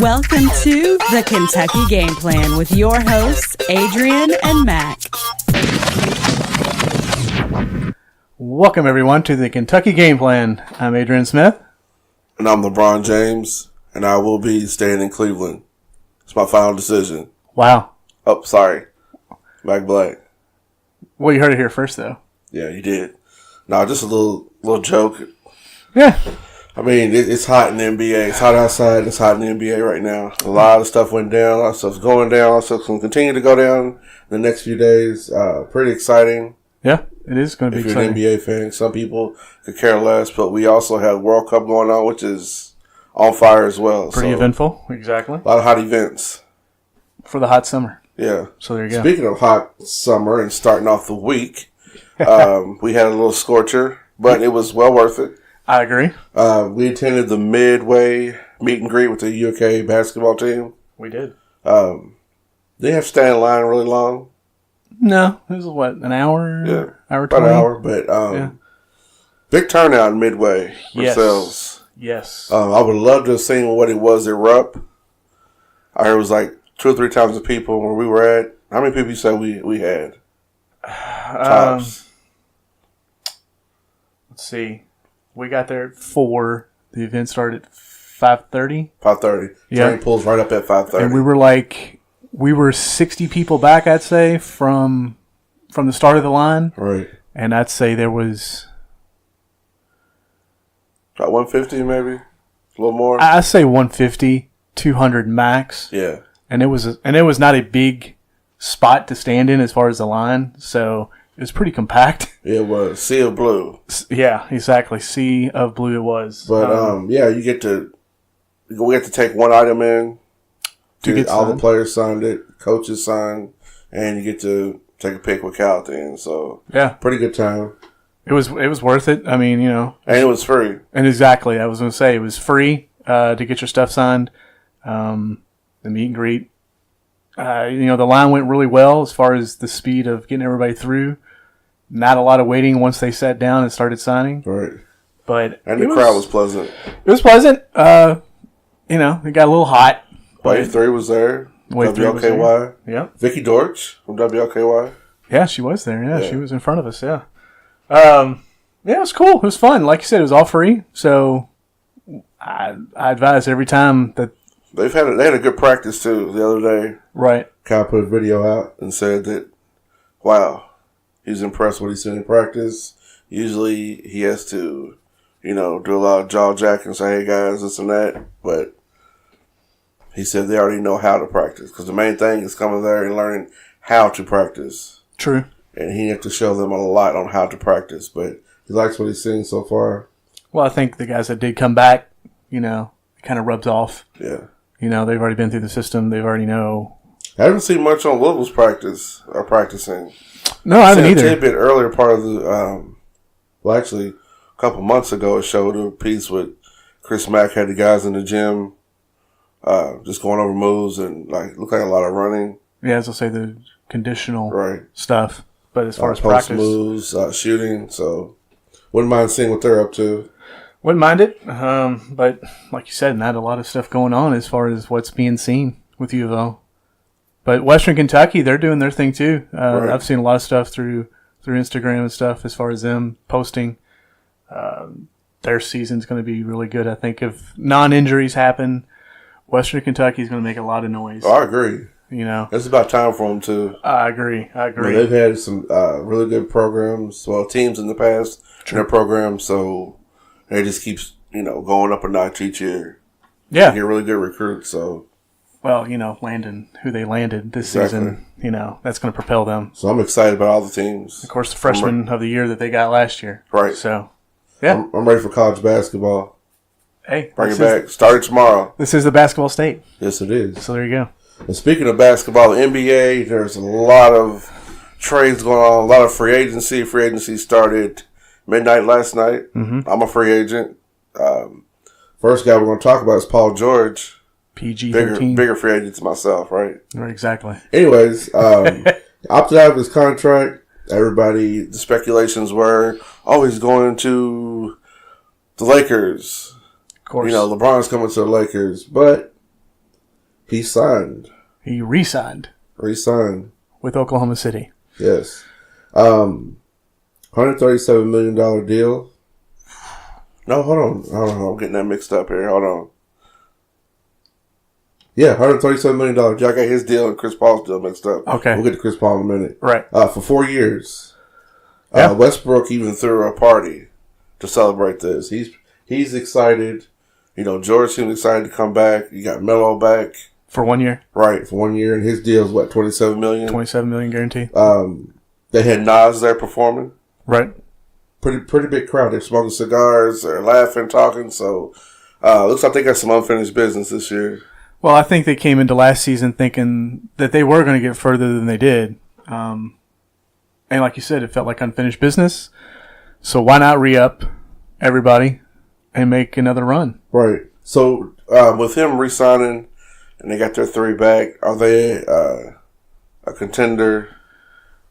Welcome to the Kentucky Game Plan with your hosts, Adrian and Mac. Welcome, everyone, to the Kentucky Game Plan. I'm Adrian Smith. And I'm LeBron James, and I will be staying in Cleveland. It's my final decision. Wow. Oh, sorry. Mac Black. Well, you heard it here first, though. Yeah, you did. No, just a little joke. Yeah. I mean, it's hot in the NBA. It's hot outside. It's hot in the NBA right now. A lot of stuff went down. A lot of stuff's going down. A lot of stuff's going to continue to go down in the next few days. Pretty exciting. Yeah, it is going to be exciting. If you're an NBA fan, some people could care less, but we also have World Cup going on, which is on fire as well. Pretty eventful, exactly. A lot of hot events. For the hot summer. Yeah. So there you go. Speaking of hot summer and starting off the week, we had a little scorcher, but it was well worth it. I agree. We attended the Midway meet and greet with the UK basketball team. We did. They have to stand in line really long. No, it was what, an hour? Yeah. Hour 20? About an hour, but big turnout in Midway themselves. Yes. I would love to have seen what it was at Rupp. I heard it was like 2 or 3 times the people where we were at. How many people you said we had? Tops. Let's see. We got there at 4. The event started at 5:30. 5:30. Yeah. Train pulls right up at 5:30. And we were 60 people back, I'd say, from the start of the line. Right. And I'd say there was About 150 maybe? A little more? I say 150, 200 max. Yeah. And it was not a big spot to stand in as far as the line, so it was pretty compact. It was sea of blue. Yeah, exactly. Sea of blue it was. But we get to take one item in. All the players signed it, coaches signed, and you get to take a pic with Cal at the end. So yeah, pretty good time. It was worth it. I mean, and it was free. And exactly, I was going to say it was free to get your stuff signed. The meet and greet, the line went really well as far as the speed of getting everybody through. Not a lot of waiting once they sat down and started signing. Right. And the crowd was pleasant. It was pleasant. It got a little hot. Wave 3 was there. WLKY. Yeah. Vicky Dortch from WLKY. Yeah, she was there. Yeah, she was in front of us. Yeah. It was cool. It was fun. Like you said, it was all free. So I advise every time that they had a good practice too the other day. Right. Kyle put a video out and said that, wow, he's impressed with what he's seen in practice. Usually he has to, do a lot of jaw jacking and say, hey guys, this and that. But he said they already know how to practice because the main thing is coming there and learning how to practice. True. And he had to show them a lot on how to practice. But he likes what he's seen so far. Well, I think the guys that did come back, it kind of rubs off. Yeah. They've already been through the system. They've already know. I haven't seen much on Louisville's practicing. No, I haven't either. A tidbit earlier part of the, actually, a couple months ago, it showed a piece with Chris Mack had the guys in the gym just going over moves and looked like a lot of running. Yeah, as I say, the conditional stuff. But as far as post practice moves, shooting, so wouldn't mind seeing what they're up to. Wouldn't mind it, but like you said, not a lot of stuff going on as far as what's being seen with U of O. But Western Kentucky, they're doing their thing too. I've seen a lot of stuff through Instagram and stuff as far as them posting. Their season's going to be really good. I think if non-injuries happen, Western Kentucky is going to make a lot of noise. Oh, I agree. It's about time for them to. I agree. They've had some really good programs, teams in the past in their programs, so they just keep going up a notch each year. Yeah, they get really good recruits. So, landing who they landed this season, that's going to propel them. So I'm excited about all the teams. Of course, the freshman of the year that they got last year. Right. So, yeah, I'm ready for college basketball. Hey, bring it back. Starting tomorrow. This is the basketball state. Yes, it is. So there you go. And speaking of basketball, the NBA, there's a lot of trades going on, a lot of free agency. Free agency started midnight last night. Mm-hmm. I'm a free agent. First guy we're going to talk about is Paul George. PG-13. Bigger free agent to myself, right? Right, exactly. Anyways, opted out of his contract. The speculations were, he's going to the Lakers. Of course. LeBron's coming to the Lakers, but He signed. He re-signed Re-signed. with Oklahoma City. Yes. $137 million deal. No, hold on. I'm getting that mixed up here. Hold on. Yeah, $137 million. I got his deal and Chris Paul's deal mixed up. Okay. We'll get to Chris Paul in a minute. Right. For 4 years. Yeah. Westbrook even threw a party to celebrate this. He's excited. You know, George seemed excited to come back. You got Melo back. For 1 year. Right, for 1 year. And his deal is what, $27 million? $27 million guarantee. They had Nas there performing. Right. Pretty big crowd. They're smoking cigars. They're laughing, talking. So, looks like they got some unfinished business this year. Well, I think they came into last season thinking that they were going to get further than they did. And like you said, it felt like unfinished business. So why not re-up everybody and make another run? Right. So, with him re-signing and they got their 3 back, are they a contender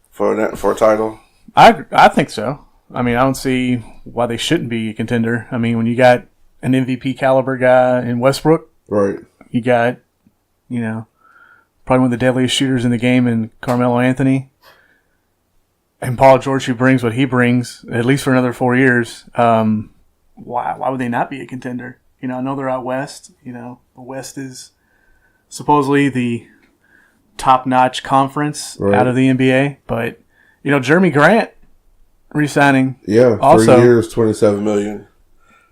for a title? I think so. I mean, I don't see why they shouldn't be a contender. I mean, when you got an MVP caliber guy in Westbrook, Right. you got, probably one of the deadliest shooters in the game in Carmelo Anthony. And Paul George, who brings what he brings, at least for another 4 years. Why would they not be a contender? I know they're out west. The West is supposedly the top-notch conference out of the NBA. But, Jeremy Grant re-signing. Yeah, also, 3 years, $27 million.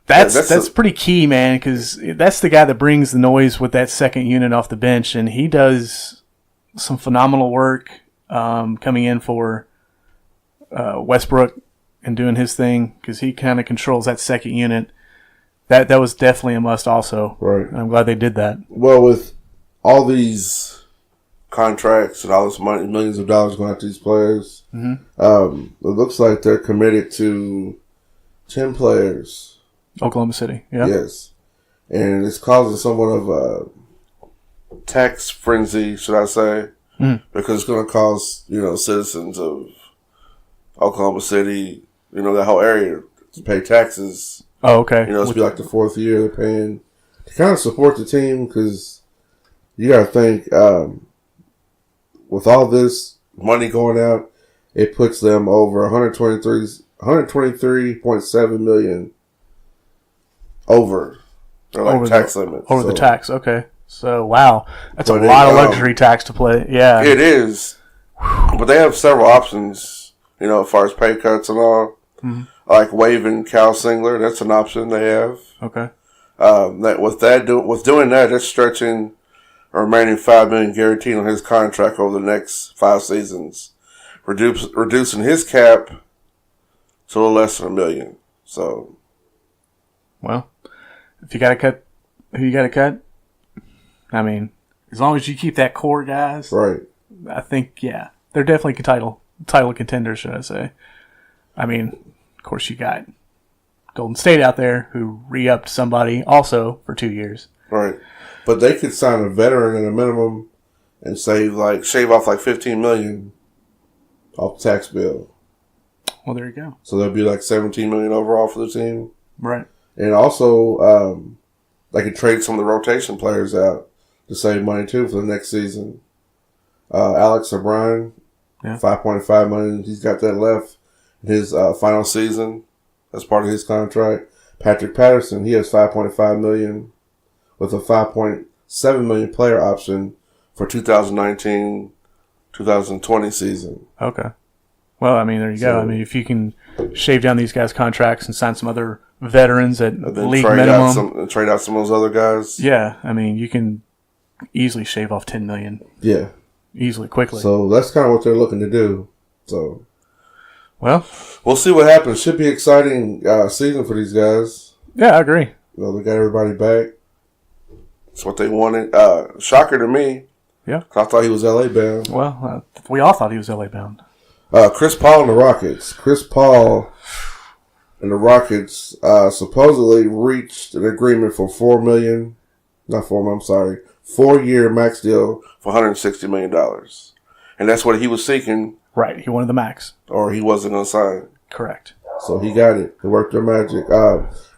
That's pretty key, man, because that's the guy that brings the noise with that second unit off the bench, and he does some phenomenal work coming in for Westbrook and doing his thing because he kind of controls that second unit. That was definitely a must also. Right. And I'm glad they did that. Well, with all these contracts and all this money, millions of dollars going out to these players, it looks like they're committed to 10 players. Oklahoma City, yeah. Yes. And it's causing somewhat of a tax frenzy, should I say, because it's going to cause, citizens of Oklahoma City, that whole area to pay taxes. Oh, okay. It's be like the 4th year they're paying to kind of support the team because you got to think, with all this money going out, it puts them over 123.7 million over their tax limit. Over the tax, okay. So, wow. That's a lot of luxury tax to play. Yeah. It is. But they have several options, as far as pay cuts and all. Mm-hmm. Like waiving Cal Singler, that's an option they have. Okay. With doing that, they're stretching a remaining $5 million guaranteed on his contract over the next 5 seasons, reducing his cap to a little less than $1 million. So, well, if you got to cut, who you got to cut? I mean, as long as you keep that core, guys. Right. I think, yeah, they're definitely title contenders, should I say? I mean, of course, you got Golden State out there who re-upped somebody also for 2 years. Right. But they could sign a veteran at a minimum and shave off like $15 million off the tax bill. Well, there you go. So there'll be like $17 million overall for the team. Right. And also, they could trade some of the rotation players out to save money too for the next season. Alex O'Brien, $5.5 million. He's got that left in his final season as part of his contract. Patrick Patterson, he has $5.5 million with a $5.7 million player option for 2019-2020 season. Okay. Well, I mean, there you go. I mean, if you can shave down these guys' contracts and sign some other veterans at league minimum, trade out some of those other guys. Yeah, I mean, you can easily shave off $10 million. Yeah, easily, quickly. So that's kind of what they're looking to do. So, well, we'll see what happens. Should be exciting season for these guys. Yeah, I agree. They got everybody back. That's what they wanted. Shocker to me. Yeah, I thought he was LA bound. Well, we all thought he was LA bound. Chris Paul and the Rockets. Chris Paul and the Rockets supposedly reached an agreement for 4-year max deal for $160 million. And that's what he was seeking. Right, he wanted the max. Or he wasn't going to sign. Correct. So he got it. They worked their magic.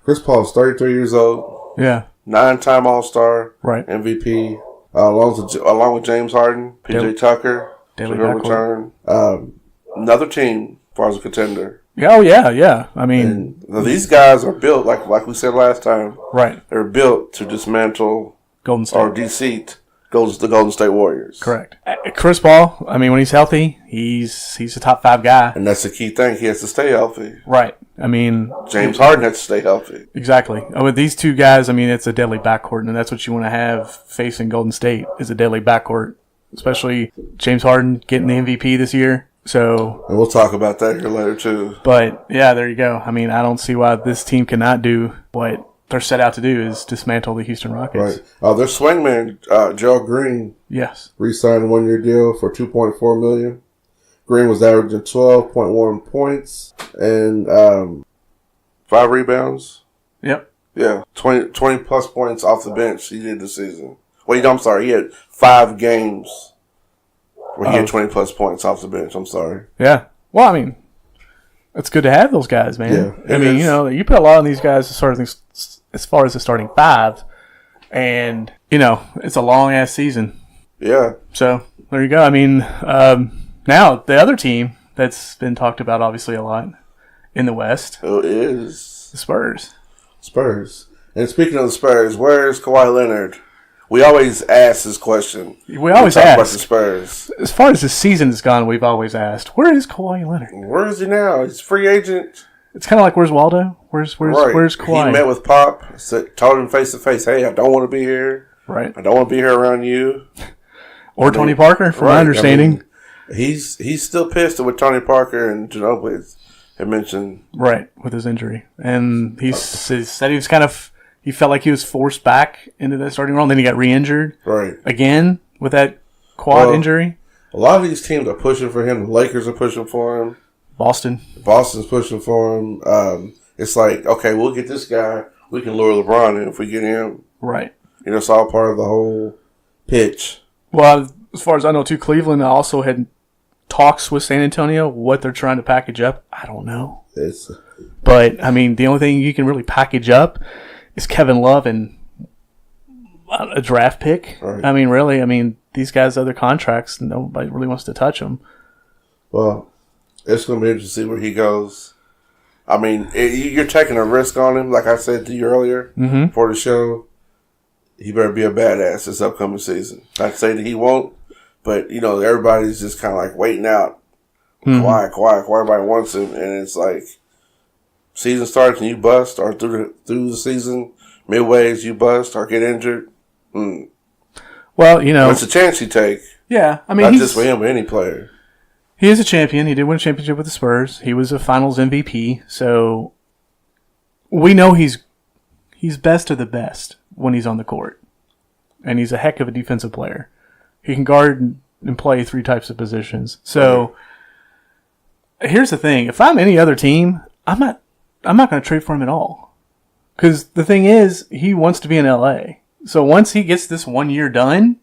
Chris Paul is 33 years old. Yeah. 9-time All-Star. Right. MVP. along with James Harden, PJ Daily- Tucker, Daily should backcourt. return. Another team as far as a contender. Oh yeah. I mean, And these guys are built like we said last time. right. They're built to dismantle Golden State. or defeat the Golden State Warriors. Correct. Chris Paul, I mean, when he's healthy, he's a top 5 guy. And that's the key thing. He has to stay healthy. Right. I mean, James Harden has to stay healthy. exactly. With these two guys, I mean, it's a deadly backcourt, and that's what you want to have facing Golden State is a deadly backcourt, especially James Harden getting the MVP this year. So, And we'll talk about that here later, too. but yeah, there you go. I mean, I don't see why this team cannot do what they're set out to do is dismantle the Houston Rockets. Right. Their swingman, Gerald Green, Yes. re-signed a 1-year deal for $2.4 million. Green was averaging 12.1 points and 5 rebounds. Yep. Yeah, 20 plus points off the bench he did this season. Wait, I'm sorry. He had 5 games where he had 20 plus points off the bench. I'm sorry. Yeah. Well, I mean, it's good to have those guys, man. Yeah, I mean, is. you know, you put a lot on these guys as far as the starting 5, and, you know, it's a long-ass season. Yeah. So, there you go. I mean, now, the other team that's been talked about, obviously, a lot in the West, It is the Spurs. Spurs. And speaking of the Spurs, where's Kawhi Leonard? We always ask this question. We always talk about the ask. Spurs. As far as the season has gone, we've always asked, where is Kawhi Leonard? Where is he now? He's a free agent. It's kind of like, where's Waldo? Where's Kawhi? He met with Pop, told him face to face, "Hey, I don't want to be here. Right. I don't want to be here around you." Or Tony Parker, from my understanding. He's still pissed at what Tony Parker and Ginobili had mentioned. Right, with his injury. And he said he was he felt like he was forced back into the starting role. Then he got re-injured Right. again with that quad injury. A lot of these teams are pushing for him. The Lakers are pushing for him. Boston. Boston's pushing for him. It's like, okay, we'll get this guy. We can lure LeBron in if we get him. Right. You know, it's all part of the whole pitch. Well, as far as I know, too, Cleveland also had talks with San Antonio. What they're trying to package up, I don't know. But, I mean, the only thing you can really package up is Kevin Love and a draft pick. Right. I mean, really, these guys' other contracts, nobody really wants to touch them. Well, it's going to be interesting to see where he goes. I mean, you're taking a risk on him, like I said to you earlier for the show. He better be a badass this upcoming season. Not to say that he won't, but, you know, everybody's just kind of like waiting out. Quiet. Everybody wants him, and it's like season starts and you bust, or through the season, midways you bust or get injured. Well, you know. It's a chance you take. Yeah, I mean, Not just for him, but any player. He is a champion. He did win a championship with the Spurs. He was a Finals MVP. So we know he's best of the best when he's on the court, and he's a heck of a defensive player. He can guard and play 3 types of positions. So here's the thing: if I'm any other team, I'm not going to trade for him at all. Because the thing is, he wants to be in LA. So once he gets this 1 year done,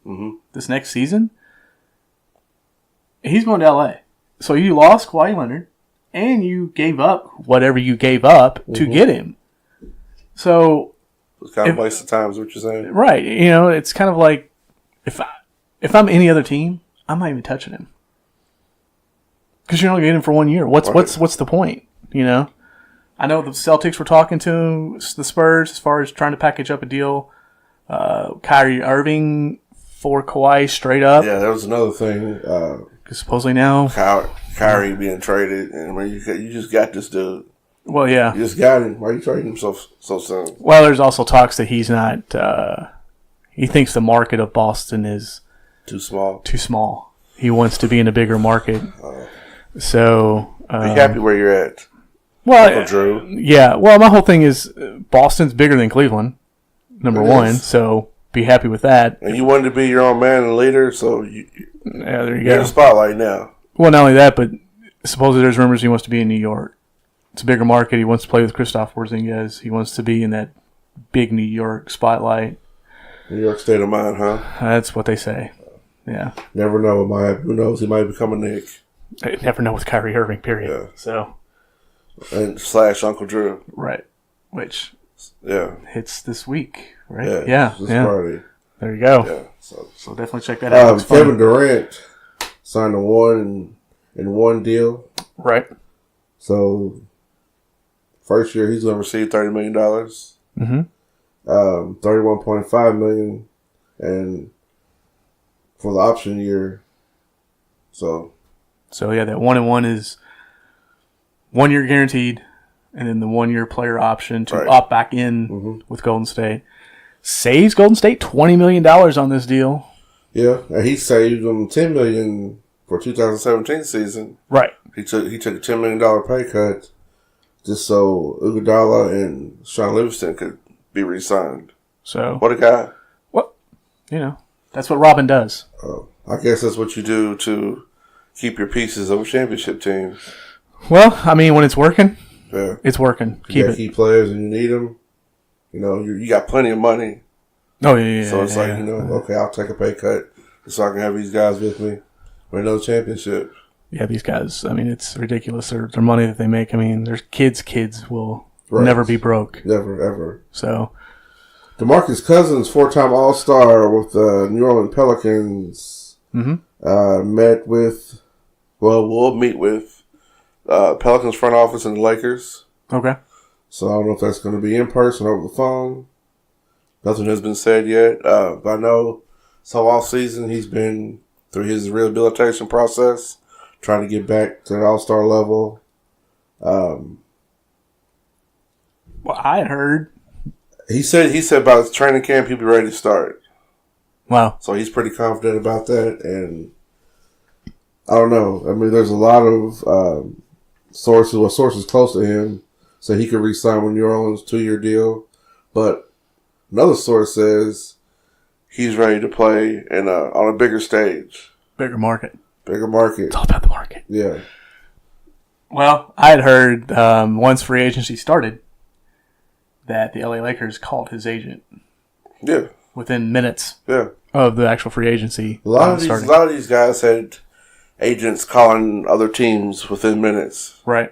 this next season, he's going to LA. So you lost Kawhi Leonard, and you gave up whatever you gave up to get him. So It's kind of a waste of time, is what you're saying. right, you know, it's kind of like if I'm any other team, I'm not even touching him because you're only getting him for 1 year. What's the point? You know, I know the Celtics were talking to the Spurs as far as trying to package up a deal. Kyrie Irving for Kawhi straight up. Yeah, that was another thing. Because supposedly now, Kyrie being traded, and I mean, you just got this dude. well, yeah. You just got him. Why are you trading him so soon? Well, there's also talks that he's not. He thinks the market of Boston is Too small. too small. He wants to be in a bigger market. So, Be happy where you're at. well, Uncle Drew. yeah. Well, my whole thing is Boston's bigger than Cleveland. Number It one, is. so be happy with that. And you wanted to be your own man and leader, so Yeah, there you you're in go. the spotlight now. Well, not only that, but supposedly there's rumors he wants to be in New York. It's a bigger market. He wants to play with Kristaps Porzingis. He wants to be in that big New York spotlight. New York state of mind, huh? That's what they say. Yeah. Never know. Who knows? He might become a Nick. I never know with Kyrie Irving, period. Yeah. So, And / Uncle Drew. right. Which Yeah. hits this week, right? Yeah. Yeah. This Friday. There you go. Yeah. So So definitely check that out. It's fun. Kevin Durant signed a 1-and-1 deal. Right. So first year he's going to receive $30 million. Mm-hmm. $31.5 million, and for the option year. So yeah, that 1-and-1 is 1 year guaranteed, and then the 1 year player option to Right. opt back in with Golden State. Saves Golden State $20 million on this deal. yeah, and he saved them $10 million for 2017 season. Right. He took a $10 million pay cut just so Iguodala and Sean Livingston could be re-signed. So What a guy! what that's what Robin does. I guess that's what you do to keep your pieces of a championship team. Well, I mean, when it's working, Yeah, it's working. you Keep got it. key players and you need them. You know, you got plenty of money, Oh yeah. so it's yeah. like, you know, okay, I'll take a pay cut so I can have these guys with me win another championship. Yeah, these guys. I mean, it's ridiculous. Their money that they make. I mean, their kids will Right. never be broke. Never ever. So DeMarcus Cousins, 4-time All-Star with the New Orleans Pelicans, will meet with Pelicans front office and the Lakers. okay. So I don't know if that's going to be in person or over the phone. Nothing has been said yet. But I know so all season he's been through his rehabilitation process, trying to get back to the All-Star level. Well, I had heard. He said by the training camp he'll be ready to start. Wow. So he's pretty confident about that, and I don't know. I mean, there's a lot of sources close to him say he could re-sign with New Orleans 2-year deal, but another source says he's ready to play on a bigger stage, Bigger market. bigger market. It's all about the market. Yeah, Well, I had heard once free agency started that the LA Lakers called his agent yeah, within minutes yeah. of the actual free agency A lot starting. of these guys had agents calling other teams within minutes. Right.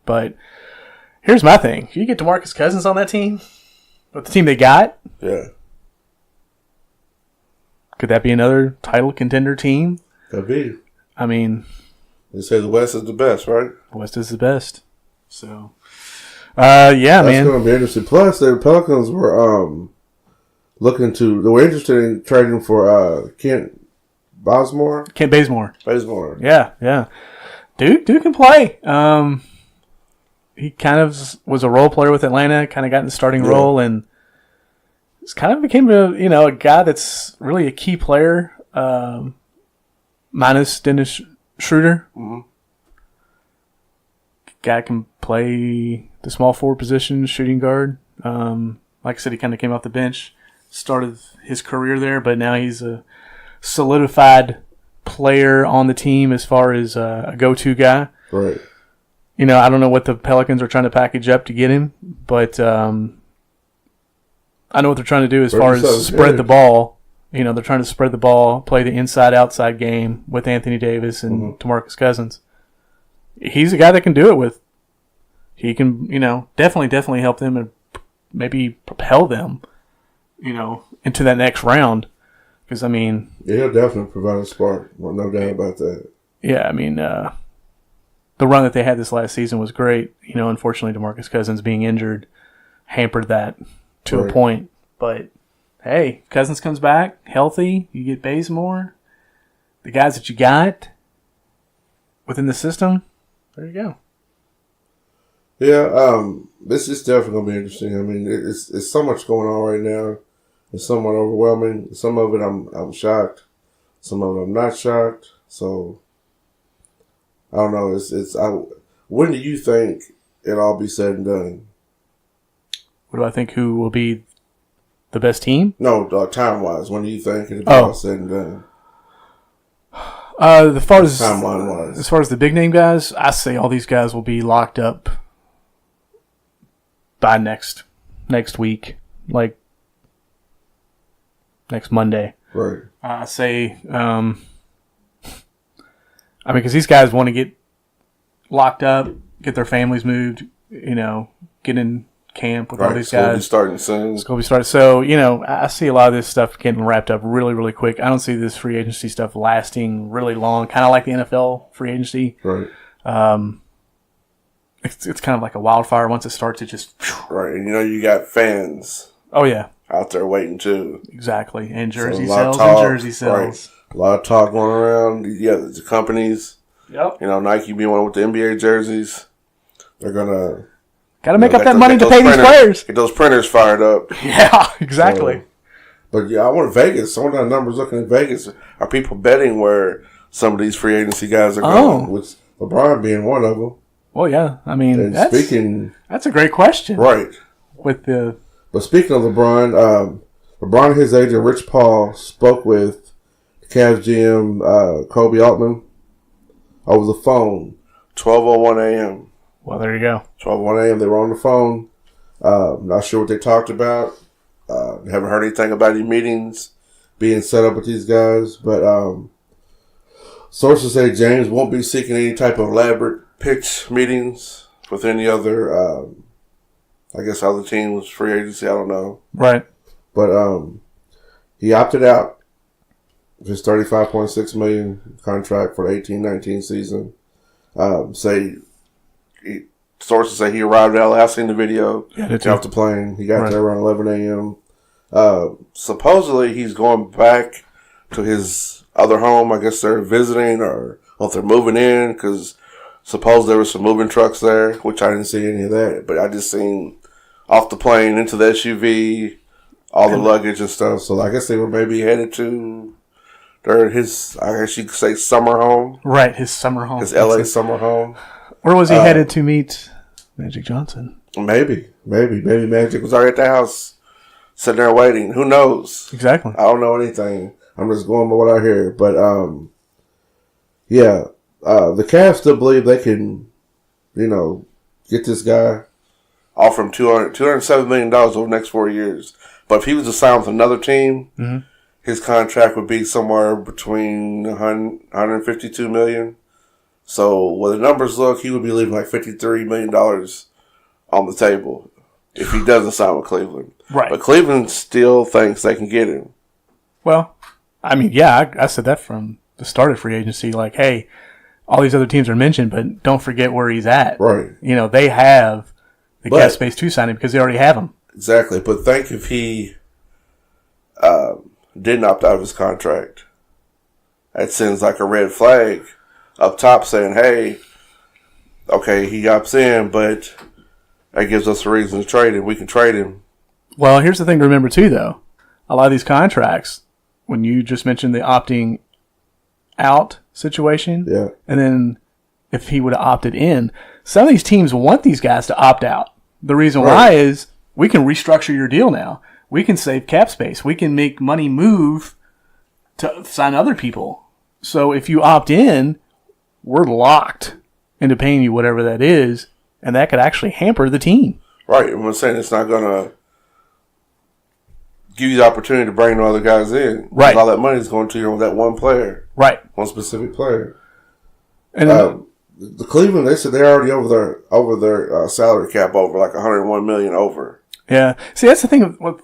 But here's my thing. If you get DeMarcus Cousins on that team, with the team they got, Yeah, could that be another title contender team? could be. I mean, They say the West is the best, right? West is the best. So, yeah, That's man. going to be interesting. Plus, the Pelicans were they were interested in trading for Kent Bazemore. Kent Bazemore. Bazemore. Yeah. Dude can play. He kind of was a role player with Atlanta, kind of got in the starting role, and it's kind of became a guy that's really a key player, minus Dennis Schroeder. Mhm. Guy can play the small forward position, shooting guard. Like I said, he kind of came off the bench, started his career there, but now he's a solidified player on the team as far as a go-to guy. Right. I don't know what the Pelicans are trying to package up to get him, but I know what they're trying to do as far as spread the ball. They're trying to spread the ball, play the inside-outside game with Anthony Davis and DeMarcus Cousins. He's a guy that can do it with. He can, definitely help them and maybe propel them, into that next round. Because, Yeah, he'll definitely provide a spark. Well, no doubt about that. yeah, the run that they had this last season was great. Unfortunately, DeMarcus Cousins being injured hampered that to a Right. point. But, hey, Cousins comes back healthy. You get Bazemore. The guys that you got within the system, there you go. Yeah, this is definitely going to be interesting. It's so much going on right now. It's somewhat overwhelming. Some of it I'm shocked. Some of it I'm not shocked. So I don't know. When do you think it'll all be said and done? What do I think? Who will be the best team? No, time wise. When do you think it'll be all said and done? As far as Timeline wise. as far as the big name guys, I say all these guys will be locked up by next week, like next Monday. Right. I say, because these guys want to get locked up, get their families moved, get camp with all these School will be guys. starting soon. School will be started. So, I see a lot of this stuff getting wrapped up really, really quick. I don't see this free agency stuff lasting really long, kind of like the NFL free agency. Right. It's kind of like a wildfire. Once it starts, it just... Right. And you got fans Oh, yeah. out there waiting too. Exactly. And So jersey a lot of sales talk, and jersey sales. Right. A lot of talk going around. Yeah, the companies, Yep. Nike being one with the NBA jerseys. They're going to... Got to make up that money to pay these players. Get those printers fired up. Yeah, exactly. But yeah, I want Vegas. Some of the numbers looking at Vegas. Are people betting where some of these free agency guys are going? With LeBron being one of them. Well, yeah. I mean, And that's a great question. right. But speaking of LeBron, LeBron and his agent Rich Paul spoke with Cavs GM Kobe Altman over the phone. 12:01 a.m. Well, there you go. 12:01 a.m. They were on the phone. Not sure what they talked about. Haven't heard anything about any meetings being set up with these guys. But sources say James won't be seeking any type of elaborate pitch meetings with any other, other teams, free agency. I don't know. Right. But he opted out of his $35.6 million contract for the 18-19 season. Sources say he arrived at LA. I've seen the video. Yeah, Got off the plane. He got there around 11 a.m. Supposedly, he's going back to his other home. I guess they're visiting or if they're moving in because suppose there were some moving trucks there, which I didn't see any of that. But I just seen off the plane into the SUV, all the luggage and stuff. So I guess they were maybe headed to his, I guess you could say, summer home. Right, his summer home. His LA summer home. Where was he headed to meet Magic Johnson? Maybe Magic was already at the house, sitting there waiting. Who knows? Exactly. I don't know anything. I'm just going by what I hear. But the Cavs still believe they can, get this guy, offer him $207 million over the next 4 years. But if he was to sign with another team, his contract would be somewhere between $152 million. So, where the numbers look, he would be leaving like $53 million on the table if he doesn't sign with Cleveland. Right. But Cleveland still thinks they can get him. Well, I mean, yeah, I said that from the start of free agency. Like, hey, all these other teams are mentioned, but don't forget where he's at. Right. They have the cap space to sign him because they already have him. Exactly. But think if he didn't opt out of his contract. That sends like a red flag up top saying, hey, okay, he opts in, but that gives us a reason to trade him. We can trade him. Well, here's the thing to remember, too, though. A lot of these contracts, when you just mentioned the opting out situation, Yeah. and then if he would have opted in, some of these teams want these guys to opt out. The reason why is we can restructure your deal now. We can save cap space. We can make money move to sign other people. So if you opt in, we're locked into paying you whatever that is, and that could actually hamper the team. Right. I'm saying it's not going to give you the opportunity to bring no other guys in. Right. All that money is going to that one player. Right. One specific player. And the Cleveland, they said they're already over their salary cap over like $101 million over. yeah. See, that's the thing with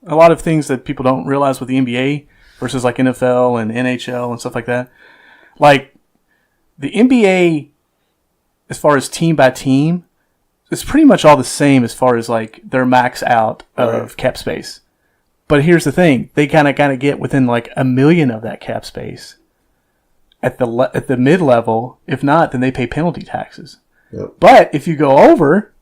a lot of things that people don't realize with the NBA versus like NFL and NHL and stuff like that. Like the NBA, as far as team by team, it's pretty much all the same as far as like their max out of cap space. But here's the thing: they kind of get within like $1 million of that cap space at the mid level. If not, then they pay penalty taxes. Yep. But if you go over,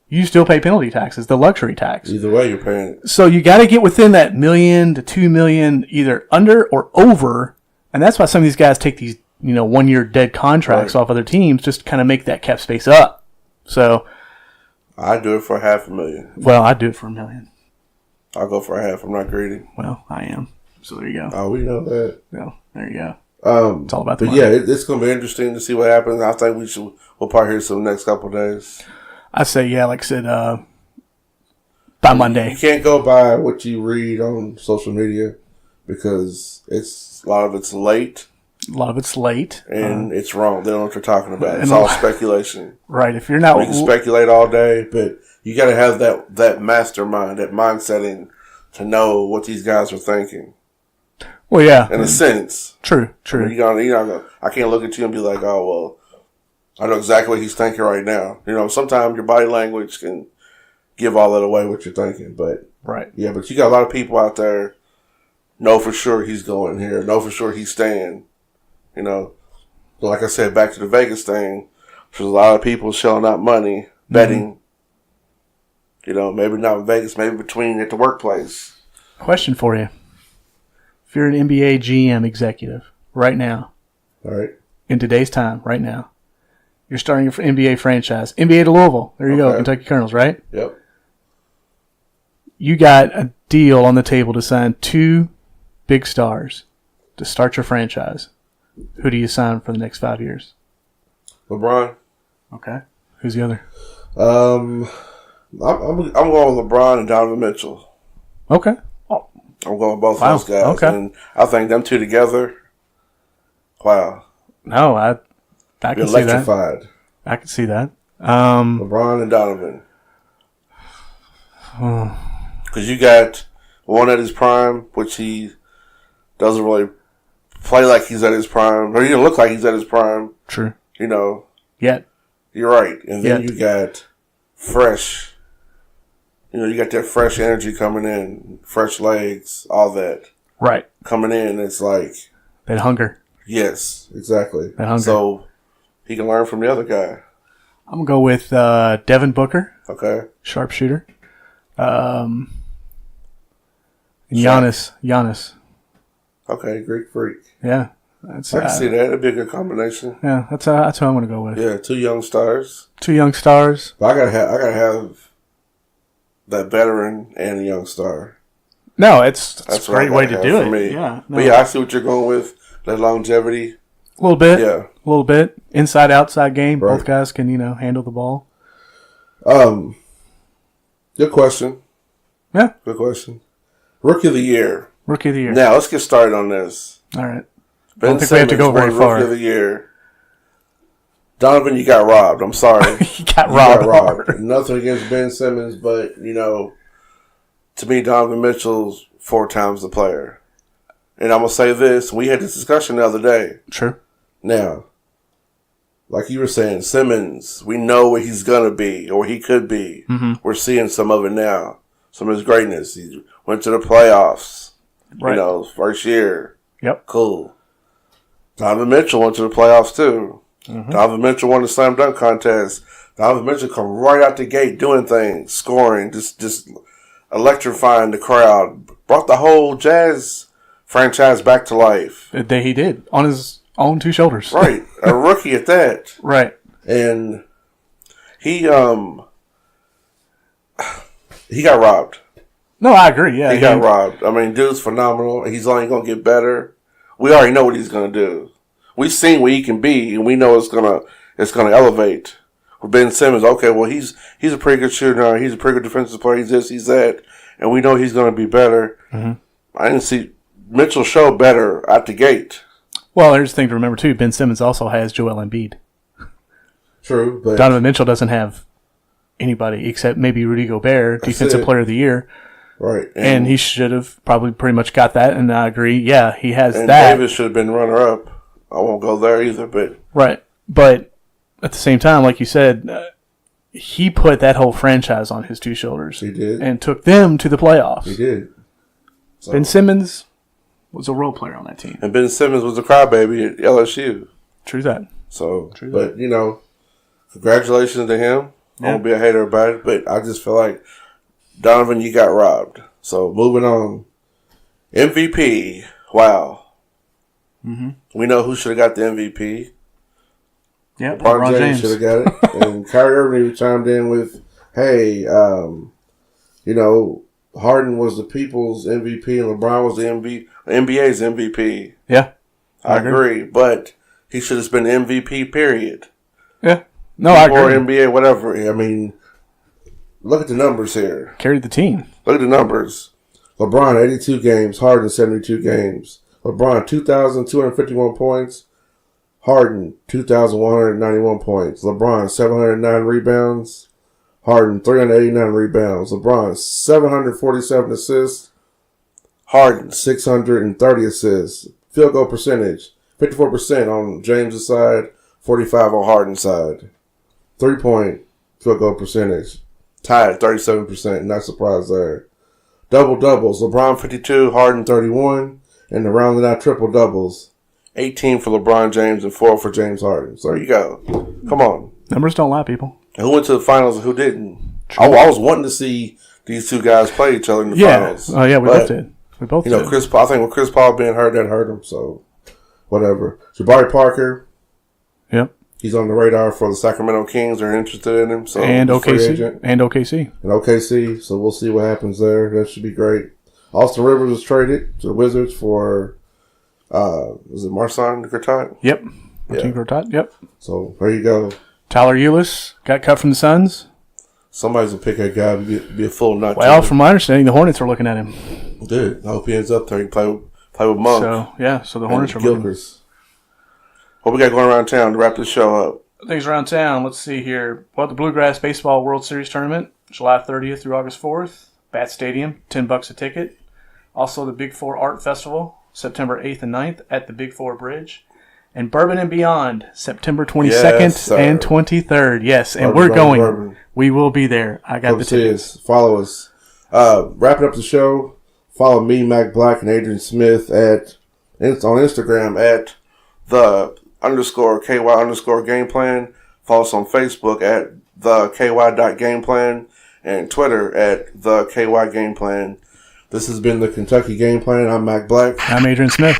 you still pay penalty taxes, the luxury tax. Either way, you're paying it. So you got to get within that $1 million to $2 million, either under or over, and that's why some of these guys take these 1 year dead contracts off other teams just to kind of make that cap space up. So I'd do it for $500,000. Well, I'd do it for $1 million. I'll go for half. I'm not greedy. Well, I am. So there you go. Oh, we know that. Well, there you go. It's all about the but money. yeah, it's going to be interesting to see what happens. I think we'll probably hear some next couple of days. I say, yeah, like I said, by Monday. You can't go by what you read on social media because a lot of it's late. A lot of it's late. And it's wrong. They don't know what they're talking about. It's and all speculation. Right. If you're not... We can speculate all day, but you got to have that mastermind, that mindsetting to know what these guys are thinking. Well, yeah. In a sense. True. I mean, I can't look at you and be like, oh, well, I know exactly what he's thinking right now. You know, sometimes your body language can give all that away what you're thinking. But, right. Yeah, but you got a lot of people out there know for sure he's going here, know for sure he's staying. You know, but like I said, back to the Vegas thing, there's a lot of people shelling out money, betting. You know, maybe not in Vegas, maybe between at the workplace. Question for you. If you're an NBA GM executive right now, all right, in today's time, right now, you're starting an NBA franchise. NBA to Louisville. There you go, Kentucky Colonels, right? Yep. You got a deal on the table to sign 2 big stars to start your franchise. Who do you sign for the next 5 years? LeBron. Okay. Who's the other? I'm going with LeBron and Donovan Mitchell. Okay. I'm going with both of those guys. Okay. And I think them two together, wow. No, I can see that. Electrified. I can see that. LeBron and Donovan. Because you got one at his prime, which he doesn't really play like he's at his prime, or he doesn't look like he's at his prime. True. You know. Yet. You're right. And then Yet. you got fresh. You know, you got that fresh energy coming in, fresh legs, all that. Right. Coming in, it's like. That hunger. Yes, exactly. That hunger. So he can learn from the other guy. I'm going to go with Devin Booker. Okay. Sharpshooter. And Giannis. Okay, Greek freak. Yeah. I can see that. That'd be a good combination. Yeah, that's who I'm going to go with. Yeah, 2 young stars. 2 young stars. But I gotta have that veteran and a young star. No, it's a what great I way gotta to do have it. for me. Yeah. No. But yeah, I see what you're going with. That longevity. A little bit. Yeah. A little bit. Inside, outside game. Right. Both guys can, handle the ball. Good question. Yeah. Good question. Rookie of the year. Rookie of the year. Now, let's get started on this. All right. Ben I don't think we have to go Simmons very won far. Rookie of the year. Donovan, you got robbed. I'm sorry. He got robbed. Nothing against Ben Simmons, but, to me, Donovan Mitchell's 4 times the player. And I'm going to say this. We had this discussion the other day. True. Now, like you were saying, Simmons, we know what he's going to be or he could be. Mm-hmm. We're seeing some of it now. Some of his greatness. He went to the playoffs. Right. First year. Yep. Cool. Donovan Mitchell went to the playoffs too. Mm-hmm. Donovan Mitchell won the slam dunk contest. Donovan Mitchell come right out the gate doing things, scoring, just electrifying the crowd. Brought the whole Jazz franchise back to life. He did. On his own 2 shoulders. Right. A rookie at that. Right. And he got robbed. No, I agree. Yeah. He got robbed. I mean, dude's phenomenal. He's only going to get better. We already know what he's going to do. We've seen what he can be, and we know it's going to elevate. With Ben Simmons, okay, well, he's a pretty good shooter. He's a pretty good defensive player. He's this, he's that. And we know he's going to be better. Mm-hmm. I didn't see Mitchell show better at the gate. Well, there's a thing to remember, too. Ben Simmons also has Joel Embiid. True, but Donovan Mitchell doesn't have anybody except maybe Rudy Gobert, Defensive Player of the Year. Right. And he should have probably pretty much got that, and I agree. Yeah, he has and that. Davis should have been runner-up. I won't go there either, but... Right. But at the same time, like you said, he put that whole franchise on his 2 shoulders. He did. And took them to the playoffs. He did. So. Ben Simmons was a role player on that team. And Ben Simmons was a crybaby at LSU. True that. So, but, congratulations to him. I won't be a hater about it, but I just feel like, Donovan, you got robbed. So, moving on. MVP. Wow. Mm-hmm. We know who should have got the MVP. Yeah, LeBron James should have got it. And Kyrie Irving chimed in with, hey, Harden was the people's MVP and LeBron was the NBA's MVP. Yeah. I agree. But he should have been MVP, period. Yeah. No, I agree. Or NBA, whatever. I mean, look at the numbers here. Carried the team. Look at the numbers. LeBron, 82 games. Harden, 72 games. LeBron, 2,251 points. Harden, 2,191 points. LeBron, 709 rebounds. Harden, 389 rebounds. LeBron, 747 assists. Harden, 630 assists. Field goal percentage, 54% on James' side, 45 on Harden's side. 3-point field goal percentage, tied 37%. Not surprised there. Double-doubles, LeBron 52, Harden 31. And the rounding out triple-doubles, 18 for LeBron James and 4 for James Harden. So there you go. Come on. Numbers don't lie, people. And who went to the finals and who didn't? I was wanting to see these two guys play each other in the finals. Oh, yeah, we both did. We both did. Chris Paul, I think with Chris Paul being hurt, that hurt him. So, whatever. Jabari Parker. Yep. He's on the radar for the Sacramento Kings. They're interested in him. So and OKC. And OKC. So we'll see what happens there. That should be great. Austin Rivers was traded to the Wizards for, was it Marcin Gortat? Yep. Marcin Gortat, yep. So there you go. Tyler Ulis got cut from the Suns. Somebody's going to pick that guy to be a fool not Well, to. from my understanding, the Hornets are looking at him. Good. I hope he ends up there. He can play with Monk. So the Hornets are looking. Gilchrist. What we got going around town to wrap this show up? Things around town. Let's see here. Well, the Bluegrass Baseball World Series Tournament, July 30th through August 4th. Bat Stadium, $10 a ticket. Also, the Big Four Art Festival, September 8th and 9th at the Big Four Bridge. And Bourbon and Beyond, September 22nd and 23rd. Yes, and we're going. Bourbon. We will be there. I got the tickets. Follow us. Wrapping up the show, follow me, Mac Black, and Adrian Smith it's on Instagram at _KY_game plan. Follow us on Facebook at @KY.gameplan and Twitter at @KY game plan. This has been the Kentucky Game Plan. I'm Mac Black. I'm Adrian Smith.